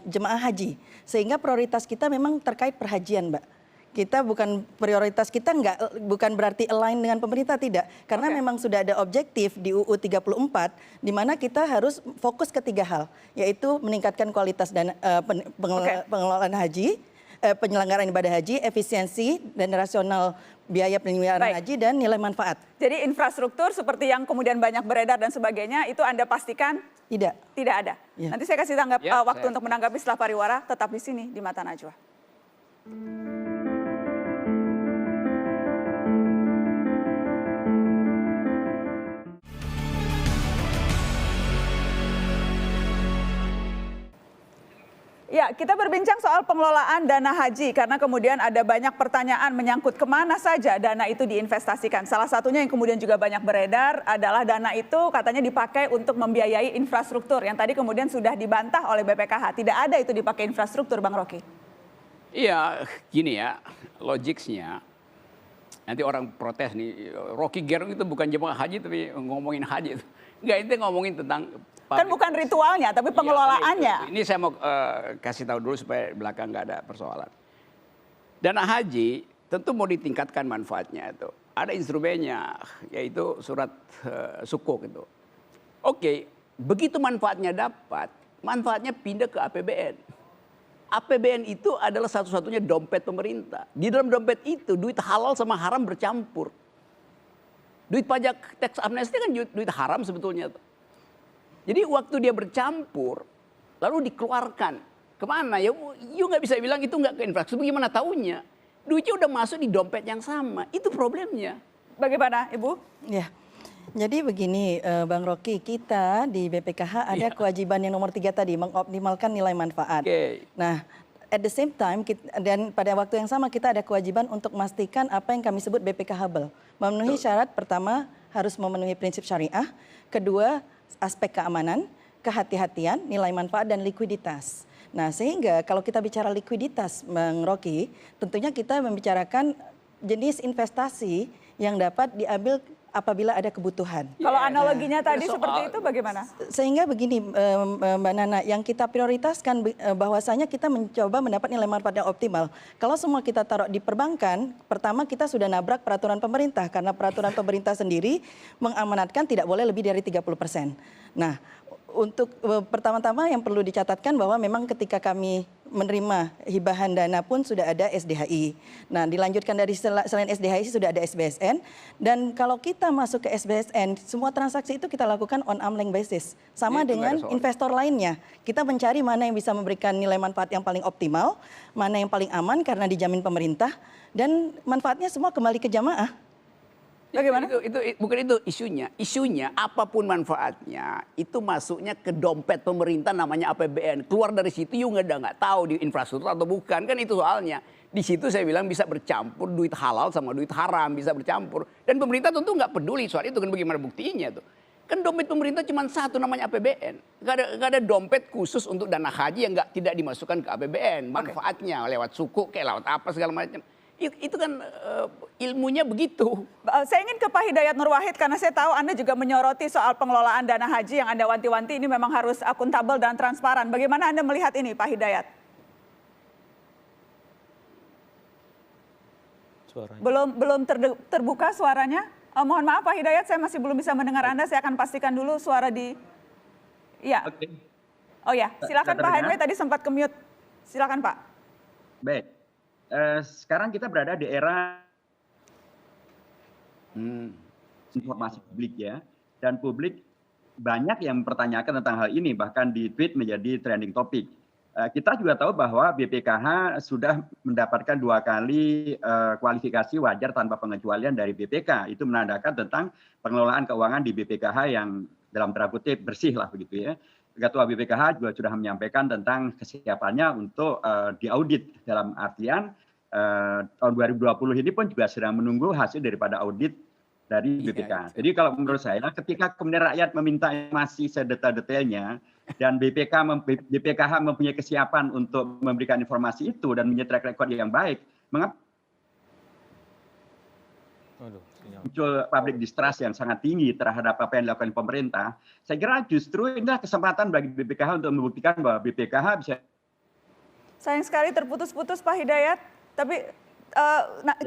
jemaah haji, sehingga prioritas kita memang terkait perhajian Mbak. Kita prioritas kita bukan berarti align dengan pemerintah, tidak. Karena memang sudah ada objektif di UU 34 di mana kita harus fokus ke 3 hal, yaitu meningkatkan kualitas dana pengelolaan haji, penyelenggaraan ibadah haji, efisiensi dan rasional biaya penyelenggaraan haji dan nilai manfaat. Jadi infrastruktur seperti yang kemudian banyak beredar dan sebagainya itu Anda pastikan tidak ada. Ya. Nanti saya kasih waktu untuk menanggapi setelah pariwara, tetap di sini di Mata Najwa. Ya, kita berbincang soal pengelolaan dana haji karena kemudian ada banyak pertanyaan menyangkut kemana saja dana itu diinvestasikan. Salah satunya yang kemudian juga banyak beredar adalah dana itu katanya dipakai untuk membiayai infrastruktur yang tadi kemudian sudah dibantah oleh BPKH. Tidak ada itu dipakai infrastruktur, Bang Rocky. Iya, gini ya, logiknya. Nanti orang protes nih, Rocky Gerung itu bukan jemaah haji tapi ngomongin haji. Enggak, itu ngomongin tentang... Kan bukan ritualnya, tapi pengelolaannya. Ini saya mau kasih tahu dulu supaya belakang nggak ada persoalan. Dana haji tentu mau ditingkatkan manfaatnya itu. Ada instrumennya, yaitu surat sukuk itu. Oke, begitu manfaatnya dapat, manfaatnya pindah ke APBN. APBN itu adalah satu-satunya dompet pemerintah. Di dalam dompet itu duit halal sama haram bercampur. Duit pajak teks amnesti kan duit haram sebetulnya. Jadi waktu dia bercampur, lalu dikeluarkan. Kemana? Ya, you nggak bisa bilang itu nggak ke infrastruktur. Gimana taunya? Duitnya udah masuk di dompet yang sama. Itu problemnya. Bagaimana, Ibu? Ya, jadi begini Bang Rocky, kita di BPKH ada kewajiban yang nomor 3 tadi, mengoptimalkan nilai manfaat. Nah, at the same time, dan pada waktu yang sama kita ada kewajiban untuk memastikan apa yang kami sebut BPKHable. Memenuhi syarat pertama harus memenuhi prinsip syariah, kedua aspek keamanan, kehati-hatian, nilai manfaat, dan likuiditas. Nah, sehingga kalau kita bicara likuiditas, Bang Rocky, tentunya kita membicarakan jenis investasi yang dapat diambil apabila ada kebutuhan. Kalau analoginya tadi seperti itu bagaimana? Sehingga begini Mbak Nana, yang kita prioritaskan bahwasanya kita mencoba mendapat nilai manfaat yang optimal. Kalau semua kita taruh di perbankan, pertama kita sudah nabrak peraturan pemerintah karena peraturan pemerintah sendiri mengamanatkan tidak boleh lebih dari 30%. Nah, untuk pertama-tama yang perlu dicatatkan bahwa memang ketika kami menerima hibahan dana pun sudah ada SDHI. Nah, dilanjutkan dari selain SDHI sudah ada SBSN. Dan kalau kita masuk ke SBSN, semua transaksi itu kita lakukan on arm's length basis. Sama dengan investor lainnya. Kita mencari mana yang bisa memberikan nilai manfaat yang paling optimal, mana yang paling aman karena dijamin pemerintah, dan manfaatnya semua kembali ke jamaah. Bagaimana? Bukan itu isunya. Isunya apapun manfaatnya itu masuknya ke dompet pemerintah namanya APBN. Keluar dari situ you nggak tahu di infrastruktur atau bukan, kan itu soalnya. Di situ saya bilang bisa bercampur duit halal sama duit haram bisa bercampur. Dan pemerintah tentu nggak peduli soal itu, kan bagaimana buktinya tuh. Kan dompet pemerintah cuma satu namanya APBN. Nggak ada dompet khusus untuk dana haji yang tidak dimasukkan ke APBN. Manfaatnya lewat suku kayak lewat apa segala macam. Itu kan ilmunya begitu. Saya ingin ke Pak Hidayat Nur Wahid karena saya tahu Anda juga menyoroti soal pengelolaan dana haji yang Anda wanti-wanti ini memang harus akuntabel dan transparan. Bagaimana Anda melihat ini, Pak Hidayat? suaranya. Belum terbuka suaranya. Mohon maaf Pak Hidayat, saya masih belum bisa mendengar Anda. Saya akan pastikan dulu suara di... Iya. Oke. Oh ya, silakan Pak terdengar? Heinway tadi sempat ke-mute. Silakan Pak. Baik. Sekarang kita berada di era informasi publik ya. Dan publik banyak yang mempertanyakan tentang hal ini, bahkan di tweet menjadi trending topic. Kita juga tahu bahwa BPKH sudah mendapatkan 2 kali kualifikasi wajar tanpa pengecualian dari BPK. Itu menandakan tentang pengelolaan keuangan di BPKH yang dalam tanda kutip bersih lah begitu ya. Ketua BPKH juga sudah menyampaikan tentang kesiapannya untuk diaudit, dalam artian tahun 2020 ini pun juga sedang menunggu hasil daripada audit dari BPK. Jadi kalau menurut saya, ketika kemudian rakyat meminta informasi sedetail-detailnya dan BPKH mempunyai kesiapan untuk memberikan informasi itu dan punya track record yang baik, mengapa muncul public distrust yang sangat tinggi terhadap apa yang dilakukan pemerintah? Saya kira justru inilah kesempatan bagi BPKH untuk membuktikan bahwa BPKH bisa. Sayang sekali terputus-putus Pak Hidayat, tapi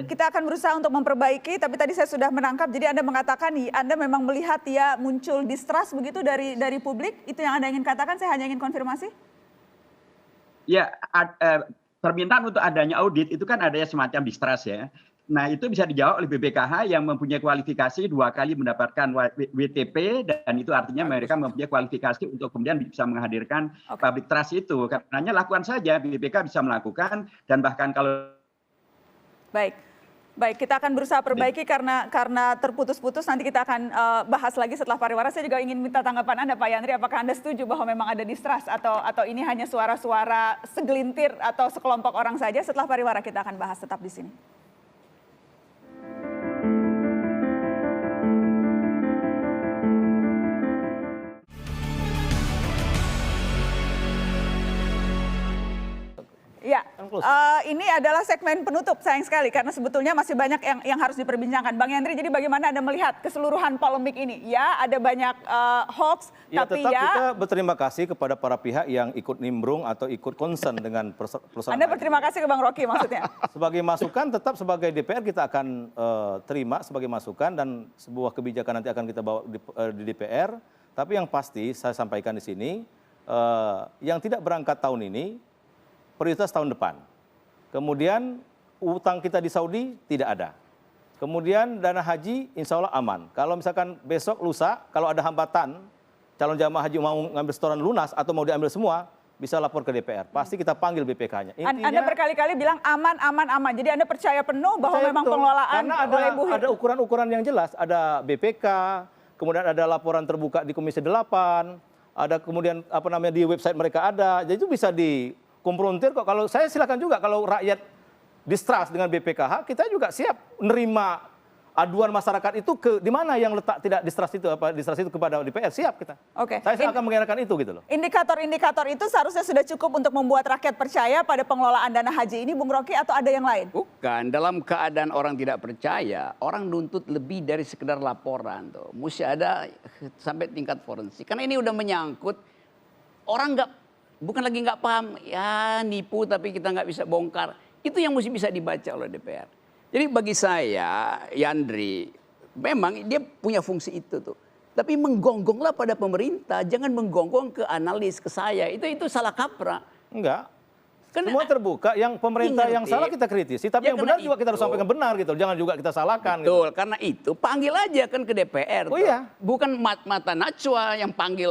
kita akan berusaha untuk memperbaiki, tapi tadi saya sudah menangkap, jadi Anda mengatakan Anda memang melihat ya muncul distrust begitu dari publik, itu yang Anda ingin katakan, saya hanya ingin konfirmasi? Ya, permintaan untuk adanya audit itu kan adanya semacam distrust ya. Nah itu bisa dijawab oleh BPKH yang mempunyai kualifikasi 2 kali mendapatkan WTP, dan itu artinya mereka mempunyai kualifikasi untuk kemudian bisa menghadirkan public trust itu. Karenanya lakukan saja, BPK bisa melakukan, dan bahkan kalau... Baik, kita akan berusaha perbaiki karena terputus-putus. Nanti kita akan bahas lagi setelah pariwara. Saya juga ingin minta tanggapan Anda Pak Yandri, apakah Anda setuju bahwa memang ada distrust atau ini hanya suara-suara segelintir atau sekelompok orang saja? Setelah pariwara kita akan bahas, tetap di sini. Ya, ini adalah segmen penutup, sayang sekali karena sebetulnya masih banyak yang harus diperbincangkan. Bang Yandri, jadi bagaimana Anda melihat keseluruhan polemik ini? Ya, ada banyak hoax, ya, tapi tetap ya... kita berterima kasih kepada para pihak yang ikut nimbrung atau ikut concern dengan perusahaan. Anda berterima kasih ke Bang Rocky maksudnya? Sebagai masukan, tetap sebagai DPR kita akan terima sebagai masukan, dan sebuah kebijakan nanti akan kita bawa di DPR. Tapi yang pasti saya sampaikan di sini, yang tidak berangkat tahun ini, prioritas tahun depan. Kemudian utang kita di Saudi tidak ada. Kemudian dana haji insya Allah aman. Kalau misalkan besok lusa, kalau ada hambatan, calon jamaah haji mau ngambil setoran lunas atau mau diambil semua, bisa lapor ke DPR. Pasti kita panggil BPK-nya. Anda berkali-kali bilang aman. Jadi Anda percaya penuh bahwa memang pengelolaan oleh Bu ada ukuran-ukuran yang jelas. Ada BPK, kemudian ada laporan terbuka di Komisi 8, ada kemudian di website mereka ada. Jadi itu bisa komprontir kok. Kalau saya silakan juga, kalau rakyat distrust dengan BPKH, kita juga siap menerima aduan masyarakat itu di mana yang letak tidak distrust itu kepada DPR, siap kita. Oke. Saya akan mengenalkan itu gitu loh. Indikator-indikator itu seharusnya sudah cukup untuk membuat rakyat percaya pada pengelolaan dana haji ini, Bung Rocky, atau ada yang lain? Bukan, dalam keadaan orang tidak percaya, orang nuntut lebih dari sekedar laporan tuh. Mesti ada sampai tingkat forensik. Karena ini udah menyangkut orang bukan lagi nggak paham, ya nipu tapi kita nggak bisa bongkar. Itu yang mesti bisa dibaca oleh DPR. Jadi bagi saya, Yandri, memang dia punya fungsi itu tuh. Tapi menggonggonglah pada pemerintah, jangan menggonggong ke analis, ke saya. Itu salah kaprah. Enggak. Semua terbuka, yang pemerintah yang salah kita kritisi, tapi yang benar juga kita harus sampaikan benar gitu. Jangan juga kita salahkan. Betul, karena itu panggil aja kan ke DPR. Oh iya. Bukan mata Najwa yang panggil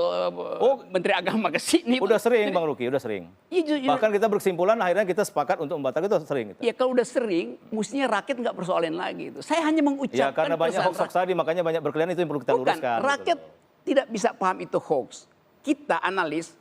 Menteri Agama ke sini. Udah sering Bang Ruki, udah sering. Bahkan kita berkesimpulan akhirnya kita sepakat untuk membatalkan, itu sering. Ya kalau udah sering, mestinya rakyat nggak persoalin lagi itu. Saya hanya mengucapkan. Ya karena banyak hoax tadi, makanya banyak berkeliaran, itu yang perlu kita luruskan. Rakyat tidak bisa paham itu hoax. Kita analis,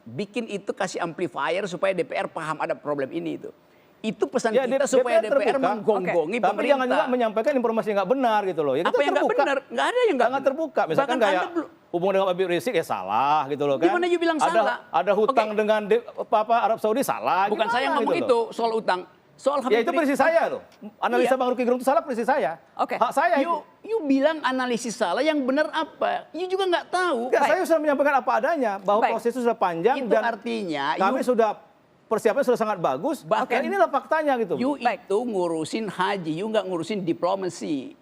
bikin itu kasih amplifier supaya DPR paham ada problem ini itu. Itu pesan kita supaya DPR menggonggongi pemerintah. Tapi jangan juga menyampaikan informasi yang nggak benar gitu loh. Ya, apa yang nggak benar? Nggak ada yang nggak terbuka. Misalkan kayak hubungan dengan Habib Rizik ya salah gitu loh kan. Gimana you bilang salah? Ada hutang dengan Arab Saudi salah. Bukan saya yang ngomong itu soal utang. Soal ya itu persis saya loh. Analisa Bang Rocky Gerung itu salah, persis saya. Hak saya itu. You bilang analisis salah, yang benar apa? You juga nggak tahu. Saya sudah menyampaikan apa adanya, bahwa proses itu sudah panjang itu dan artinya kami sudah persiapannya sudah sangat bagus. Bahkan Dan inilah faktanya gitu. You itu ngurusin haji, you nggak ngurusin diplomasi.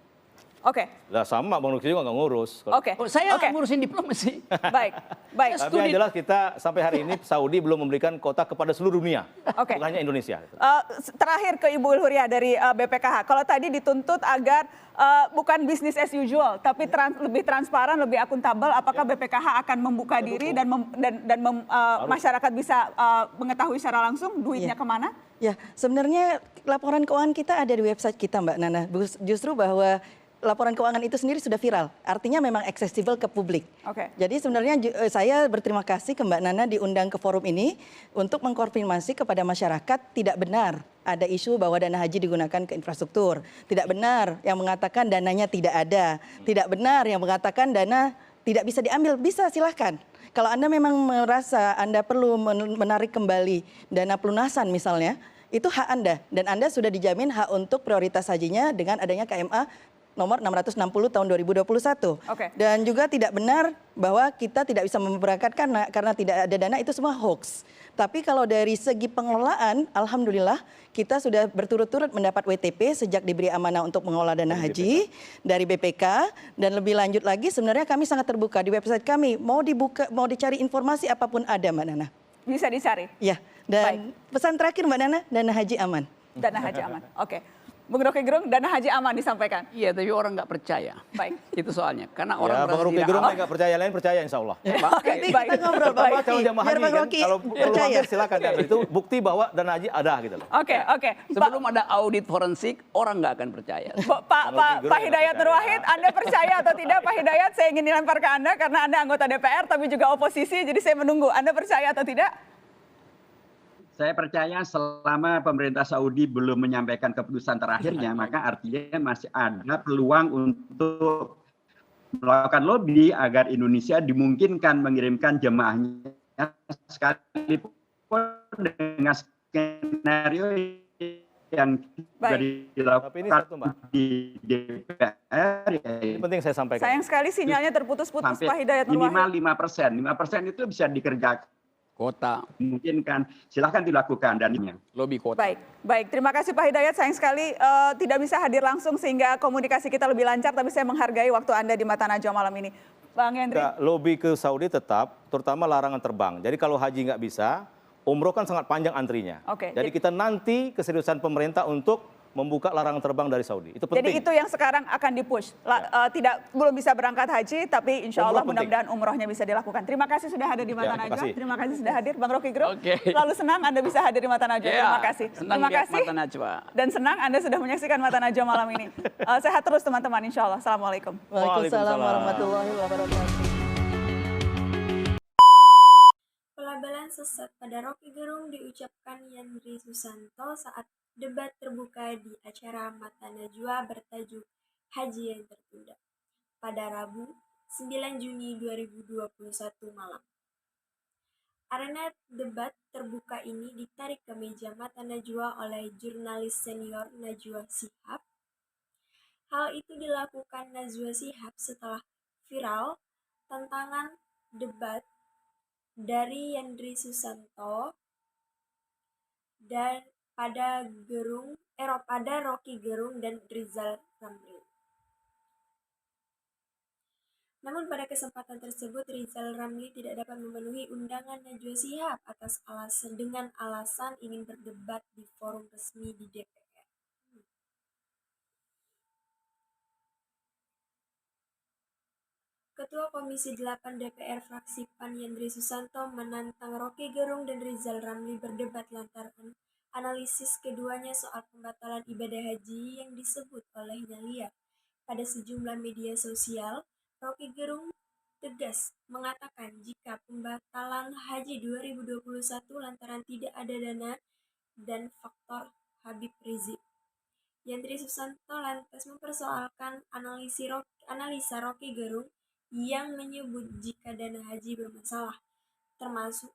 Oke. Lah sama Bang Rocky juga nggak ngurus. Oke. Oh, saya nggak ngurusin diplomasi. Baik. Baik. Tapi yang jelas kita sampai hari ini Saudi belum memberikan kota kepada seluruh dunia. Oke. Bukan hanya Indonesia. Terakhir ke Ibu Ilhuria dari BPKH. Kalau tadi dituntut agar bukan bisnis as usual, tapi lebih transparan, lebih akuntabel, apakah BPKH akan membuka diri dan masyarakat bisa mengetahui secara langsung duitnya kemana? Ya, sebenarnya laporan keuangan kita ada di website kita, Mbak Nana. Justru bahwa laporan keuangan itu sendiri sudah viral, artinya memang accessible ke publik. Oke. Jadi sebenarnya saya berterima kasih ke Mbak Nana diundang ke forum ini untuk mengkonfirmasi kepada masyarakat tidak benar ada isu bahwa dana haji digunakan ke infrastruktur. Tidak benar yang mengatakan dananya tidak ada. Tidak benar yang mengatakan dana tidak bisa diambil. Bisa, silahkan. Kalau Anda memang merasa Anda perlu menarik kembali dana pelunasan misalnya, itu hak Anda. Dan Anda sudah dijamin hak untuk prioritas hajinya dengan adanya KMA nomor 660 tahun 2021. Oke. Dan juga tidak benar bahwa kita tidak bisa memberangkatkan karena tidak ada dana, itu semua hoax. Tapi kalau dari segi pengelolaan, alhamdulillah kita sudah berturut-turut mendapat WTP sejak diberi amanah untuk mengelola dana haji dari BPK, dan lebih lanjut lagi sebenarnya kami sangat terbuka di website kami. Mau dicari informasi apapun ada, Mbak Nana. Bisa dicari. Ya. Dan pesan terakhir Mbak Nana, dana haji aman. Dana haji aman. Oke. Bung Rocky Gerung, dana haji aman disampaikan. Iya, tapi orang nggak percaya. Baik. Itu soalnya. Karena orang Bang Rocky Gerung nggak percaya, lain percaya insya Allah. Nanti kita ngobrol Pak Pertama Rocky. calon jamaah Biar haji Bang kan, Rocky kalau percaya. silakan. Itu bukti bahwa dana haji ada gitu loh. Oke. Sebelum ada audit forensik, orang nggak akan percaya. Pak Hidayat Nur Wahid, Anda percaya atau tidak Pak Hidayat? Saya ingin dilempar ke Anda karena Anda anggota DPR tapi juga oposisi, jadi saya menunggu. Anda percaya atau tidak? Saya percaya selama pemerintah Saudi belum menyampaikan keputusan terakhirnya, maka artinya masih ada peluang untuk melakukan lobby agar Indonesia dimungkinkan mengirimkan jemaahnya sekalipun dengan skenario yang dilakukan di DPR. Ini penting saya sampaikan. Sayang sekali sinyalnya terputus-putus Pak Hidayat Nur Wahid. Minimal 5%. 5% itu bisa dikerjakan. Kota. Mungkin kan silahkan dilakukan dan ini. Lobby kota. Baik. Terima kasih Pak Hidayat. Sayang sekali tidak bisa hadir langsung sehingga komunikasi kita lebih lancar. Tapi saya menghargai waktu Anda di Mata Najwa malam ini. Bang Hendri. Lobby ke Saudi tetap, terutama larangan terbang. Jadi kalau haji nggak bisa, umroh kan sangat panjang antrinya. Oke. Jadi kita nanti keseriusan pemerintah untuk membuka larangan terbang dari Saudi. Itu penting. Jadi itu yang sekarang akan dipush. Belum bisa berangkat haji, tapi insya Allah mudah-mudahan umrohnya bisa dilakukan. Terima kasih sudah hadir di Mata Najwa. Terima kasih sudah hadir, Bang Rocky Gerung. Selalu senang Anda bisa hadir di Mata Najwa. Terima kasih. Terima kasih. Mata Najwa. Dan senang Anda sudah menyaksikan Mata Najwa malam ini. Sehat terus teman-teman, insya Allah. Assalamualaikum. Waalaikumsalam warahmatullahi wabarakatuh. Pelabelan sesat pada Rocky Gerung diucapkan Yandri Susanto saat debat terbuka di acara Mata Najwa bertajuk Haji yang Tertunda pada Rabu 9 Juni 2021 malam. Arena debat terbuka ini ditarik ke meja Mata Najwa oleh jurnalis senior Najwa Shihab. Hal itu dilakukan Najwa Shihab setelah viral tantangan debat dari Yandri Susanto dan pada Rocky Gerung dan Rizal Ramli. Namun pada kesempatan tersebut Rizal Ramli tidak dapat memenuhi undangan Najwa Shihab dengan alasan ingin berdebat di forum resmi di DPR. Ketua Komisi 8 DPR fraksi PAN Yandri Susanto menantang Rocky Gerung dan Rizal Ramli berdebat lantaran analisis keduanya soal pembatalan ibadah haji yang disebut olehnya liar. Pada sejumlah media sosial, Rocky Gerung tegas mengatakan jika pembatalan haji 2021 lantaran tidak ada dana dan faktor Habib Rizik. Yandri Susanto lantas mempersoalkan analisa Rocky Gerung yang menyebut jika dana haji bermasalah, termasuk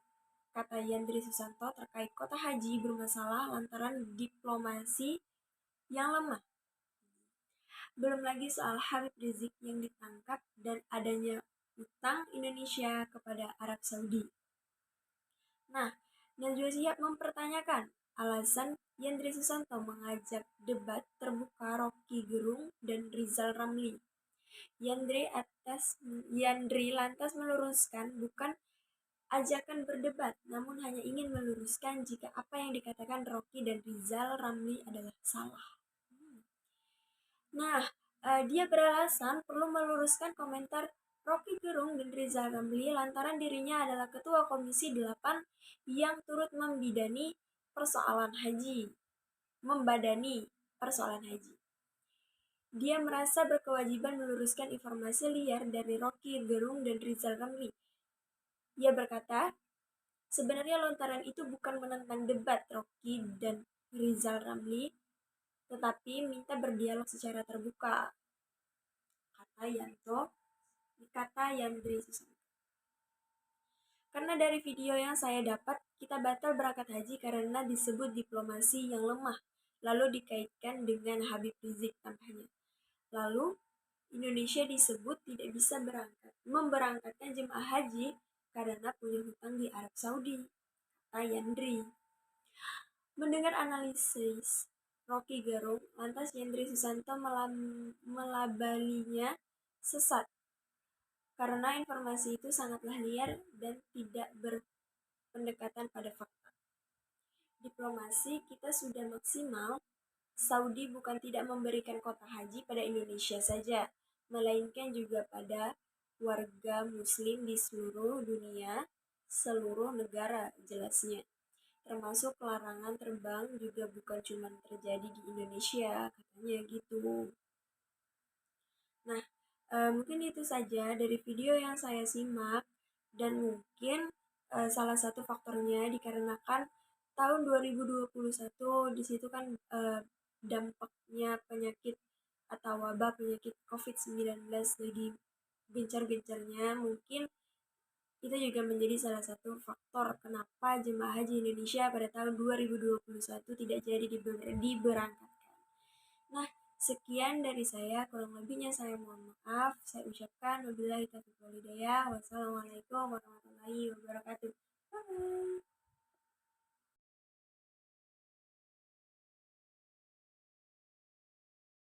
kata Yandri Susanto terkait kota haji bermasalah lantaran diplomasi yang lemah. Belum lagi soal Habib Rizik yang ditangkap dan adanya utang Indonesia kepada Arab Saudi. Nah, Najwa Shihab mempertanyakan alasan Yandri Susanto mengajak debat terbuka Rocky Gerung dan Rizal Ramli. Yandri lantas meluruskan bukan ajakan berdebat, namun hanya ingin meluruskan jika apa yang dikatakan Rocky dan Rizal Ramli adalah salah. Nah, dia beralasan perlu meluruskan komentar Rocky Gerung dan Rizal Ramli lantaran dirinya adalah Ketua Komisi 8 yang turut membadani persoalan haji. Dia merasa berkewajiban meluruskan informasi liar dari Rocky Gerung dan Rizal Ramli. Ia berkata, sebenarnya lontaran itu bukan menentang debat Rocky dan Rizal Ramli, tetapi minta berdialog secara terbuka, kata Yandri Susanto. Karena dari video yang saya dapat, kita batal berangkat haji karena disebut diplomasi yang lemah, lalu dikaitkan dengan Habib Rizik tambahnya. Lalu, Indonesia disebut tidak bisa memberangkatkan jemaah haji karena punya hutang di Arab Saudi, kata Yandri. Mendengar analisis Rocky Gerung, lantas Yandri Susanto melabelinya sesat karena informasi itu sangatlah liar dan tidak berpendekatan pada fakta. Diplomasi kita sudah maksimal. Saudi bukan tidak memberikan kota haji pada Indonesia saja, melainkan juga pada warga muslim di seluruh dunia, seluruh negara jelasnya. Termasuk larangan terbang juga bukan cuma terjadi di Indonesia, katanya gitu. Nah, mungkin itu saja dari video yang saya simak, dan mungkin salah satu faktornya dikarenakan tahun 2021 di situ kan dampaknya penyakit atau wabah penyakit COVID-19 lagi gencar-gencarnya, mungkin itu juga menjadi salah satu faktor kenapa jemaah haji Indonesia pada tahun 2021 tidak jadi diberangkatkan. Nah, sekian dari saya, kurang lebihnya saya mohon maaf. Saya ucapkan wabillahi taufiq wal hidayah. Wassalamualaikum warahmatullahi wabarakatuh. Bye.